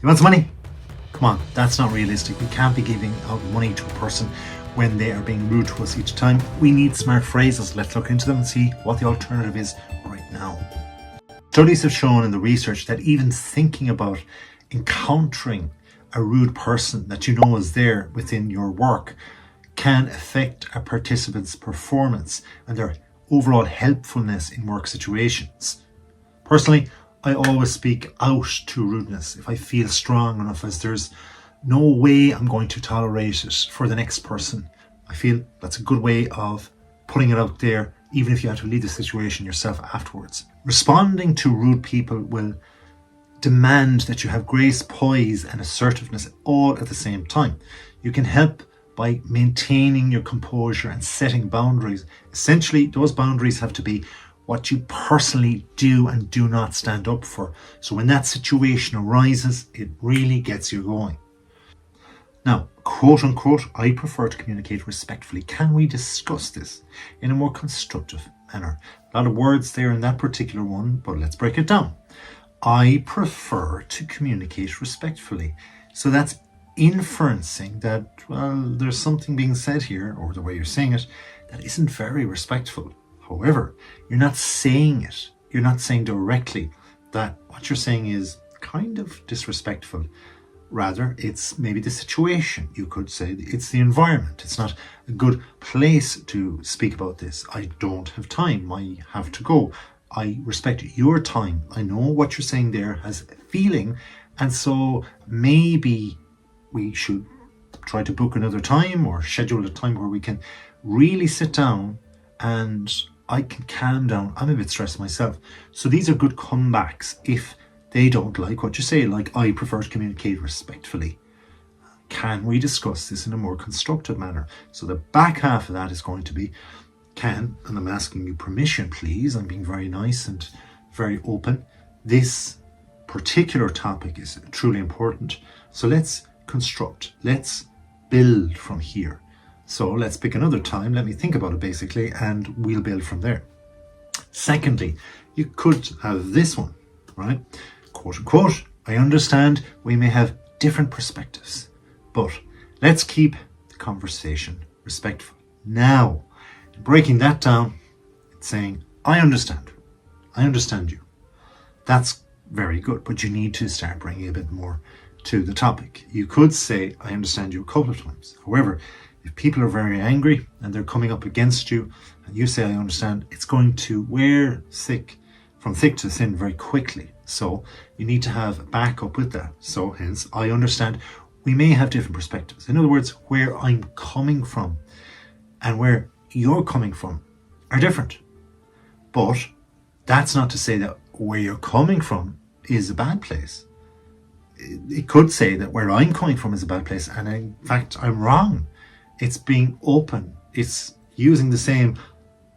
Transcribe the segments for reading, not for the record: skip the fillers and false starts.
You want some money? Come on, that's not realistic. We can't be giving out money to a person when they are being rude to us each time. We need smart phrases. Let's look into them and see what the alternative is right now. Studies have shown in the research that even thinking about encountering a rude person that you know is there within your work can affect a participant's performance and their overall helpfulness in work situations. Personally, I always speak out to rudeness if I feel strong enough, as there's no way I'm going to tolerate it for the next person. I feel that's a good way of putting it out there, even if you have to leave the situation yourself afterwards. Responding to rude people will demand that you have grace, poise, and assertiveness all at the same time. You can help by maintaining your composure and setting boundaries. Essentially, those boundaries have to be what you personally do and do not stand up for. So when that situation arises, it really gets you going. Now, quote unquote, I prefer to communicate respectfully. Can we discuss this in a more constructive manner? A lot of words there in that particular one, but let's break it down. I prefer to communicate respectfully. So that's inferencing that, well, there's something being said here, or the way you're saying it, that isn't very respectful. However, you're not saying it. You're not saying directly that what you're saying is kind of disrespectful. Rather, it's maybe the situation. You could say it's the environment. It's not a good place to speak about this. I don't have time. I have to go. I respect your time. I know what you're saying there has a feeling, and so maybe we should try to book another time or schedule a time where we can really sit down and I can calm down. I'm a bit stressed myself. So these are good comebacks if they don't like what you say, like I prefer to communicate respectfully. Can we discuss this in a more constructive manner? So the back half of that is going to be and I'm asking you permission, please. I'm being very nice and very open. This particular topic is truly important. So let's construct, let's build from here. So let's pick another time. Let me think about it basically, and we'll build from there. Secondly, you could have this one, right? Quote unquote, I understand we may have different perspectives, but let's keep the conversation respectful. Now, breaking that down, it's saying, I understand you. That's very good, but you need to start bringing a bit more to the topic. You could say, I understand you a couple of times. However, if people are very angry and they're coming up against you and you say, I understand, it's going to wear from thick to thin very quickly. So you need to have a backup with that. So hence, I understand we may have different perspectives. In other words, where I'm coming from and where you're coming from are different. But that's not to say that where you're coming from is a bad place. It could say that where I'm coming from is a bad place, and in fact I'm wrong. It's being open. It's using the same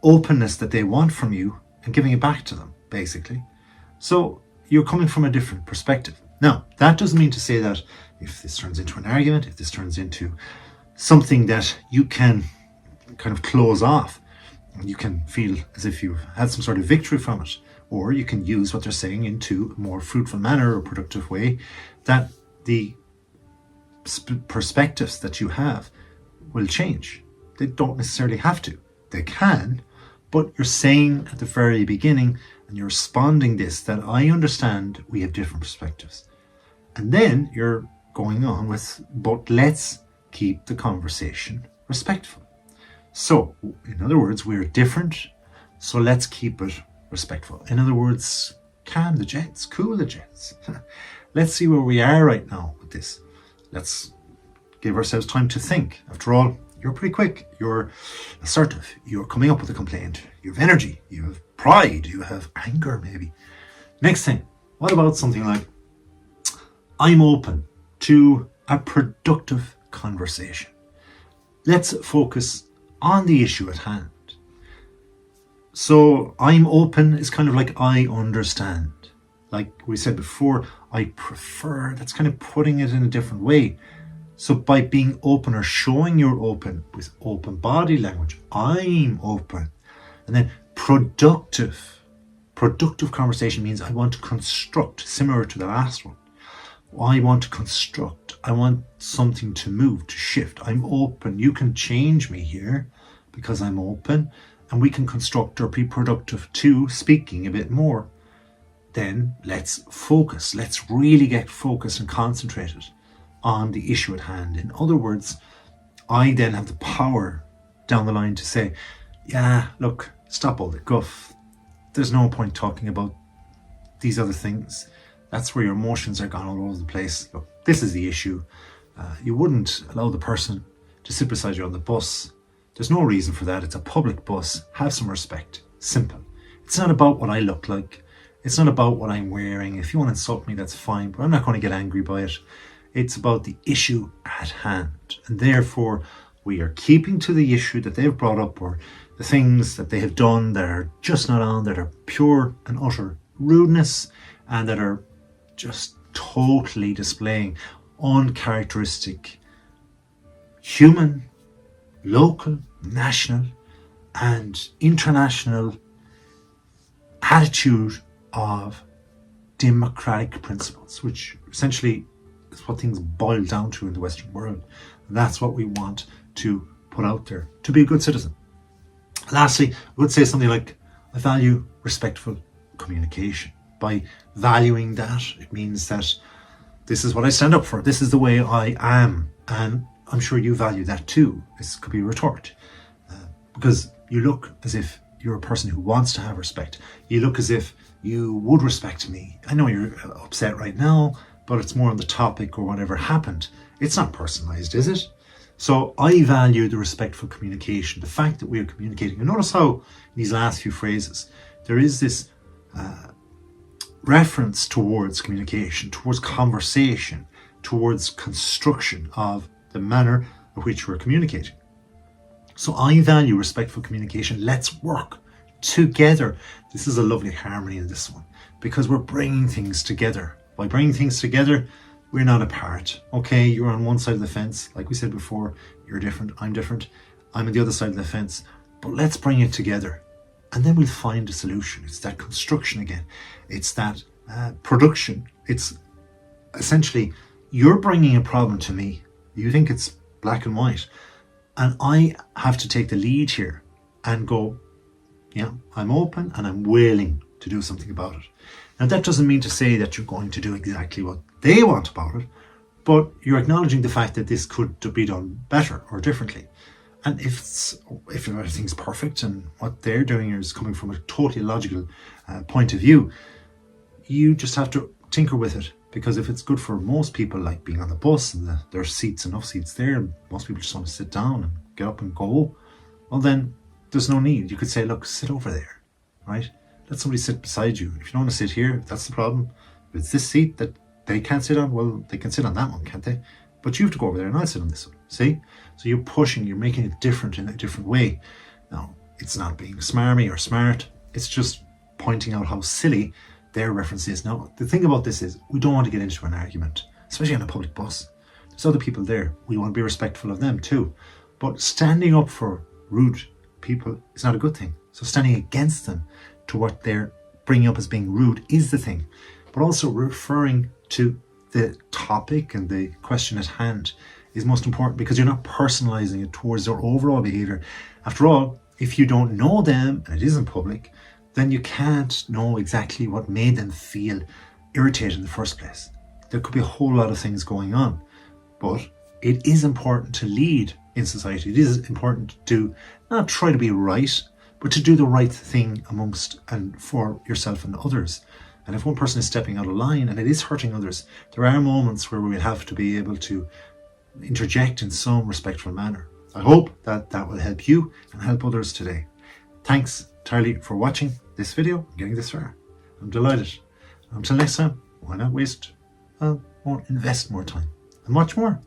openness that they want from you and giving it back to them, basically. So you're coming from a different perspective. Now, that doesn't mean to say that if this turns into an argument, if this turns into something that you can kind of close off, and you can feel as if you've had some sort of victory from it, or you can use what they're saying into a more fruitful manner or productive way, that the perspectives that you have will change. They don't necessarily have to. They can, but you're saying at the very beginning, and you're responding this, that I understand we have different perspectives. And then you're going on with, but let's keep the conversation respectful. So, in other words, we're different, so let's keep it respectful. In other words, calm the jets, cool the jets. Let's see where we are right now with this. Let's give ourselves time to think. After all, you're pretty quick, you're assertive, you're coming up with a complaint, you have energy, you have pride, you have anger maybe. Next thing, what about something like, I'm open to a productive conversation. Let's focus on the issue at hand. So I'm open is kind of like I understand. Like we said before, I prefer, that's kind of putting it in a different way. So by being open or showing you're open with open body language, I'm open. And then productive conversation means I want to construct, similar to the last one. I want to construct. I want something to move, to shift. I'm open. You can change me here because I'm open, and we can construct or be productive too, speaking a bit more. Then let's focus. Let's really get focused and concentrated on the issue at hand. In other words, I then have the power down the line to say, yeah, look, stop all the guff. There's no point talking about these other things. That's where your emotions are gone all over the place. Look, this is the issue. You wouldn't allow the person to sit beside you on the bus. There's no reason for that. It's a public bus. Have some respect. Simple. It's not about what I look like. It's not about what I'm wearing. If you want to insult me, that's fine, but I'm not going to get angry by it. It's about the issue at hand. And therefore, we are keeping to the issue that they've brought up, or the things that they have done that are just not on, that are pure and utter rudeness, and that are just totally displaying uncharacteristic human, local, national, and international attitude of democratic principles, which essentially is what things boil down to in the Western world. And that's what we want to put out there, to be a good citizen. Lastly, I would say something like, I value respectful communication. By valuing that, it means that this is what I stand up for. This is the way I am. And I'm sure you value that too. This could be a retort. Because you look as if you're a person who wants to have respect. You look as if you would respect me. I know you're upset right now, but it's more on the topic or whatever happened. It's not personalized, is it? So I value the respectful communication, the fact that we are communicating. And notice how in these last few phrases, there is this reference towards communication, towards conversation, towards construction of the manner in which we're communicating. So I value respectful communication. Let's work together. This is a lovely harmony in this one, because we're bringing things together. By bringing things together, we're not apart. Okay, you're on one side of the fence. Like we said before, you're different, I'm on the other side of the fence. But let's bring it together, and then we'll find a solution. It's that construction again. It's that production. It's essentially, you're bringing a problem to me. You think it's black and white. And I have to take the lead here and go, yeah, I'm open and I'm willing to do something about it. Now, that doesn't mean to say that you're going to do exactly what they want about it, but you're acknowledging the fact that this could be done better or differently. And if everything's perfect and what they're doing is coming from a totally logical point of view, you just have to tinker with it. Because if it's good for most people, like being on the bus and there's enough seats there, and most people just want to sit down and get up and go, well then there's no need. You could say, look, sit over there, right? Let somebody sit beside you. If you don't want to sit here, if that's the problem, if it's this seat that they can't sit on, well, they can sit on that one, can't they? But you have to go over there and I'll sit on this one, see? So you're pushing, you're making it different in a different way. Now, it's not being smarmy or smart, it's just pointing out how silly their reference is. Now, the thing about this is we don't want to get into an argument, especially on a public bus. There's other people there. We want to be respectful of them too. But standing up for rude people is not a good thing. So standing against them to what they're bringing up as being rude is the thing. But also referring to the topic and the question at hand is most important, because you're not personalizing it towards their overall behavior. After all, if you don't know them and it isn't public, then you can't know exactly what made them feel irritated in the first place. There could be a whole lot of things going on, but it is important to lead in society. It is important to not try to be right, but to do the right thing amongst and for yourself and others. And if one person is stepping out of line and it is hurting others, there are moments where we will have to be able to interject in some respectful manner. I hope that that will help you and help others today. Thanks entirely for watching this video and getting this far. I'm delighted. Until next time, why not invest more time and watch more.